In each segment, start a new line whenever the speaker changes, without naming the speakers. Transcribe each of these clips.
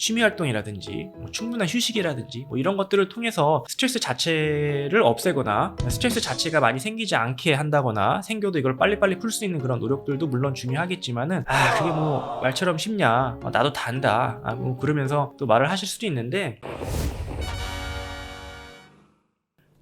취미 활동이라든지 충분한 휴식이라든지 이런 것들을 통해서 스트레스 자체를 없애거나 스트레스 자체가 많이 생기지 않게 한다거나 생겨도 이걸 빨리빨리 풀 수 있는 그런 노력들도 물론 중요하겠지만은 그게 말처럼 쉽냐, 나도 다 안다, 그러면서 또 말을 하실 수도 있는데,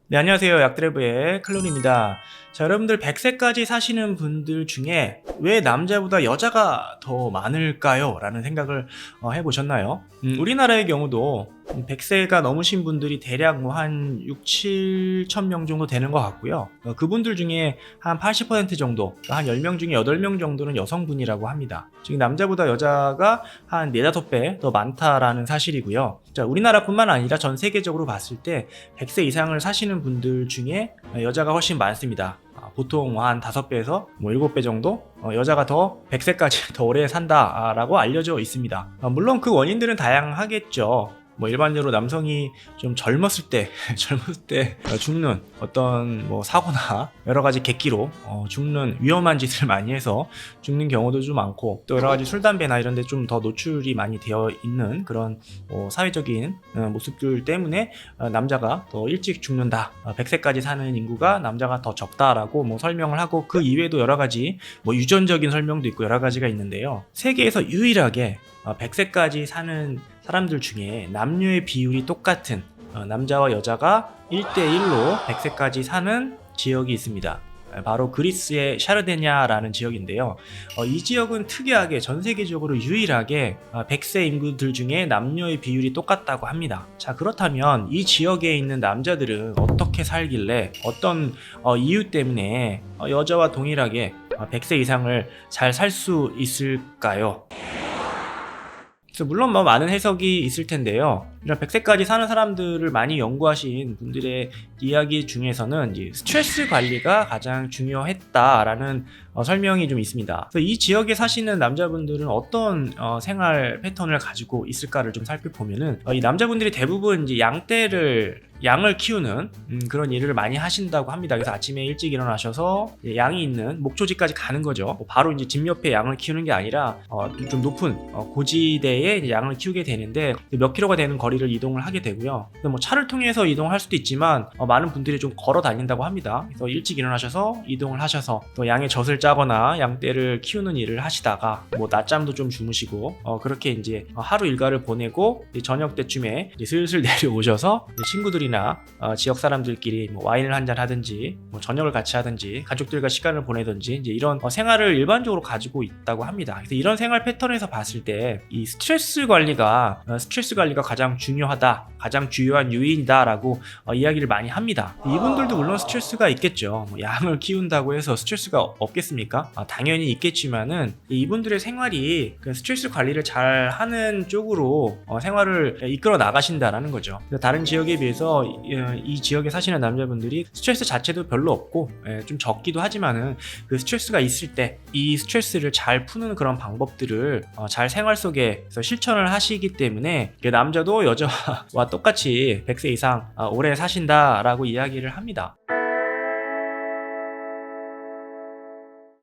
네, 안녕하세요. 약드래브의 클론입니다. 자, 여러분들 100세까지 사시는 분들 중에 왜 남자보다 여자가 더 많을까요? 라는 생각을 해보셨나요? 우리나라의 경우도 100세가 넘으신 분들이 대략 한 6, 7천 명 정도 되는 것 같고요. 그분들 중에 한 80% 정도, 한 10명 중에 8명 정도는 여성분이라고 합니다. 즉 남자보다 여자가 한 4, 5배 더 많다라는 사실이고요. 자, 우리나라뿐만 아니라 전 세계적으로 봤을 때 100세 이상을 사시는 분들 중에 여자가 훨씬 많습니다. 보통 한 5배에서 7배 정도 여자가 더 100세까지 더 오래 산다라고 알려져 있습니다. 물론 그 원인들은 다양하겠죠. 일반적으로 남성이 좀 젊었을 때 죽는 어떤 사고나 여러 가지 객기로 죽는 위험한 짓을 많이 해서 죽는 경우도 좀 많고, 또 여러 가지 술, 담배나 이런 데 좀 더 노출이 많이 되어 있는 그런 사회적인 모습들 때문에 남자가 더 일찍 죽는다, 100세까지 사는 인구가 남자가 더 적다라고 설명을 하고, 그 이외에도 여러 가지 유전적인 설명도 있고 여러 가지가 있는데요. 세계에서 유일하게 100세까지 사는 사람들 중에 남녀의 비율이 똑같은 남자와 여자가 1대1로 100세까지 사는 지역이 있습니다. 바로 그리스의 샤르데냐라는 지역인데요. 이 지역은 특이하게 전 세계적으로 유일하게 100세 인구들 중에 남녀의 비율이 똑같다고 합니다. 자, 그렇다면 이 지역에 있는 남자들은 어떻게 살길래, 어떤 이유 때문에 여자와 동일하게 100세 이상을 잘 살 수 있을까요? 물론 많은 해석이 있을 텐데요. 이런 100세까지 사는 사람들을 많이 연구하신 분들의 이야기 중에서는 스트레스 관리가 가장 중요했다라는 설명이 좀 있습니다. 그래서 이 지역에 사시는 남자분들은 어떤 생활 패턴을 가지고 있을까를 좀 살펴보면은, 이 남자분들이 대부분 양을 키우는 그런 일을 많이 하신다고 합니다. 그래서 아침에 일찍 일어나셔서 양이 있는 목초지까지 가는 거죠. 바로 집 옆에 양을 키우는 게 아니라 좀 높은 고지대에 양을 키우게 되는데, 몇 킬로가 되는 거리를 이동을 하게 되고요. 차를 통해서 이동할 수도 있지만 많은 분들이 좀 걸어 다닌다고 합니다. 그래서 일찍 일어나셔서 이동을 하셔서 또 양의 젖을 짜거나 양떼를 키우는 일을 하시다가 낮잠도 좀 주무시고 그렇게 이제 하루 일과를 보내고 저녁 때쯤에 슬슬 내려오셔서 친구들이나 지역 사람들끼리 와인을 한잔 하든지 저녁을 같이 하든지 가족들과 시간을 보내든지 이제 이런 생활을 일반적으로 가지고 있다고 합니다. 그래서 이런 생활 패턴에서 봤을 때 이 스트레스 관리가 가장 중요하다, 가장 주요한 요인이다라고 이야기를 많이 합니다. 이분들도 물론 스트레스가 있겠죠. 양을 키운다고 해서 스트레스가 없겠습니까? 당연히 있겠지만은 이분들의 생활이 그 스트레스 관리를 잘 하는 쪽으로 생활을 이끌어 나가신다라는 거죠. 다른 지역에 비해서 이 지역에 사시는 남자분들이 스트레스 자체도 별로 없고 좀 적기도 하지만은 그 스트레스가 있을 때 이 스트레스를 잘 푸는 그런 방법들을 잘 생활 속에서 실천을 하시기 때문에 남자도 여자와 똑같이 100세 이상 오래 사신다라고 이야기를 합니다.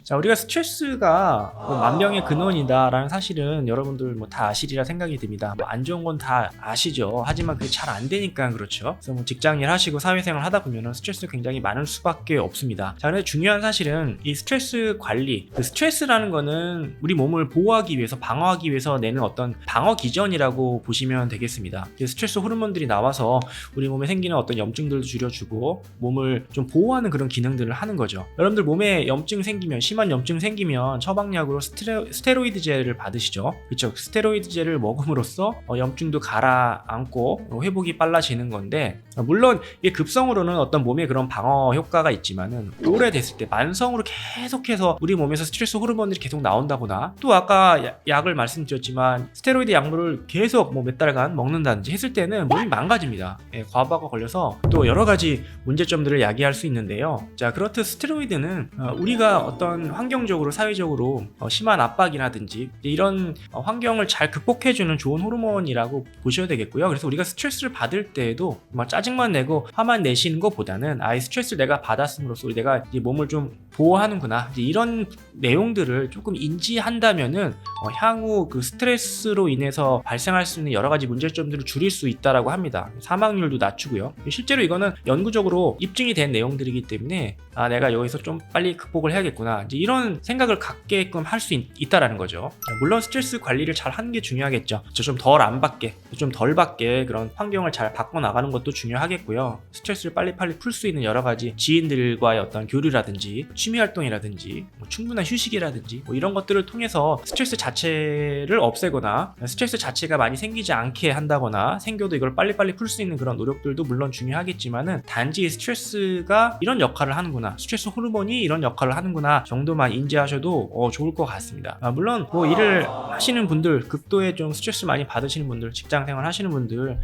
자, 우리가 스트레스가 만병의 근원이다라는 사실은 여러분들 다 아시리라 생각이 듭니다. 안 좋은 건 다 아시죠. 하지만 그게 잘 안 되니까 그렇죠. 그래서 직장일 하시고 사회생활 하다 보면 스트레스 굉장히 많을 수밖에 없습니다. 자, 근데 중요한 사실은 이 스트레스 관리, 그 스트레스라는 거는 우리 몸을 보호하기 위해서, 방어하기 위해서 내는 어떤 방어 기전이라고 보시면 되겠습니다. 스트레스 호르몬들이 나와서 우리 몸에 생기는 어떤 염증들도 줄여주고 몸을 좀 보호하는 그런 기능들을 하는 거죠. 여러분들 몸에 염증 생기면, 심한 염증 생기면 처방약으로 스테로이드제를 받으시죠. 그렇죠. 스테로이드제를 먹음으로써 염증도 가라앉고 회복이 빨라지는 건데, 물론 이게 급성으로는 어떤 몸에 그런 방어 효과가 있지만은 오래됐을 때 만성으로 계속해서 우리 몸에서 스트레스 호르몬들이 계속 나온다거나, 또 아까 약을 말씀드렸지만 스테로이드 약물을 계속 몇 달간 먹는다든지 했을 때는 몸이 망가집니다. 과부하가 걸려서 또 여러 가지 문제점들을 야기할 수 있는데요. 자, 그렇듯 스테로이드는 우리가 어떤 이런 환경적으로 사회적으로 심한 압박이라든지 이런 환경을 잘 극복해주는 좋은 호르몬이라고 보셔야 되겠고요. 그래서 우리가 스트레스를 받을 때에도 막 짜증만 내고 화만 내시는 것보다는 이 스트레스를 내가 받았음으로써 내가 이제 몸을 좀 보호하는구나, 이제 이런 내용들을 조금 인지한다면은 향후 그 스트레스로 인해서 발생할 수 있는 여러 가지 문제점들을 줄일 수 있다라고 합니다. 사망률도 낮추고요. 실제로 이거는 연구적으로 입증이 된 내용들이기 때문에 내가 여기서 좀 빨리 극복을 해야겠구나, 이제 이런 생각을 갖게끔 할 수 있다라는 거죠. 물론 스트레스 관리를 잘 하는 게 중요하겠죠. 좀 덜 안 받게, 좀 덜 받게 그런 환경을 잘 바꿔 나가는 것도 중요하겠고요. 스트레스를 빨리빨리 풀 수 있는 여러 가지 지인들과의 어떤 교류라든지 취미 활동이라든지 충분한 휴식이라든지 이런 것들을 통해서 스트레스 자체를 없애거나 스트레스 자체가 많이 생기지 않게 한다거나 생겨도 이걸 빨리빨리 풀 수 있는 그런 노력들도 물론 중요하겠지만은, 단지 스트레스가 이런 역할을 하는구나, 스트레스 호르몬이 이런 역할을 하는구나 정도만 인지하셔도 좋을 것 같습니다. 물론 일을 하시는 분들, 극도의 좀 스트레스 많이 받으시는 분들, 직장생활 하시는 분들,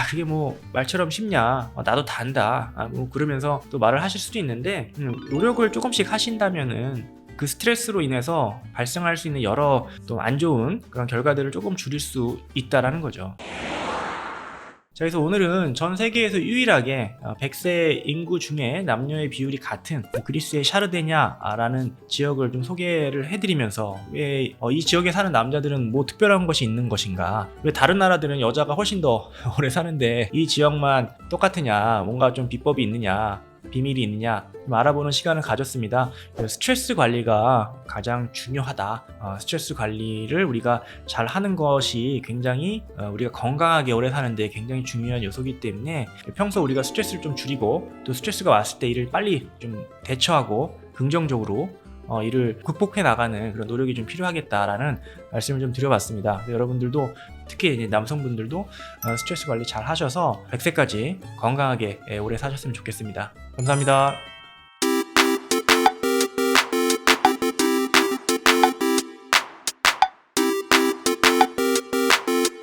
그게 말처럼 쉽냐, 나도 다 안다, 그러면서 또 말을 하실 수도 있는데, 노력을 조금씩 하신다면은 그 스트레스로 인해서 발생할 수 있는 여러 또 안 좋은 그런 결과들을 조금 줄일 수 있다라는 거죠. 자, 그래서 오늘은 전 세계에서 유일하게 100세 인구 중에 남녀의 비율이 같은 그리스의 샤르데냐라는 지역을 좀 소개를 해드리면서, 왜 이 지역에 사는 남자들은 뭐 특별한 것이 있는 것인가, 왜 다른 나라들은 여자가 훨씬 더 오래 사는데 이 지역만 똑같으냐, 뭔가 좀 비법이 있느냐, 비밀이 있느냐 좀 알아보는 시간을 가졌습니다. 스트레스 관리가 가장 중요하다. 스트레스 관리를 우리가 잘 하는 것이 굉장히 우리가 건강하게 오래 사는데 굉장히 중요한 요소이기 때문에, 평소 우리가 스트레스를 좀 줄이고 또 스트레스가 왔을 때 이를 빨리 좀 대처하고 긍정적으로 이를 극복해 나가는 그런 노력이 좀 필요하겠다라는 말씀을 좀 드려봤습니다. 여러분들도, 특히 이제 남성분들도 스트레스 관리 잘 하셔서 100세까지 건강하게 오래 사셨으면 좋겠습니다. 감사합니다.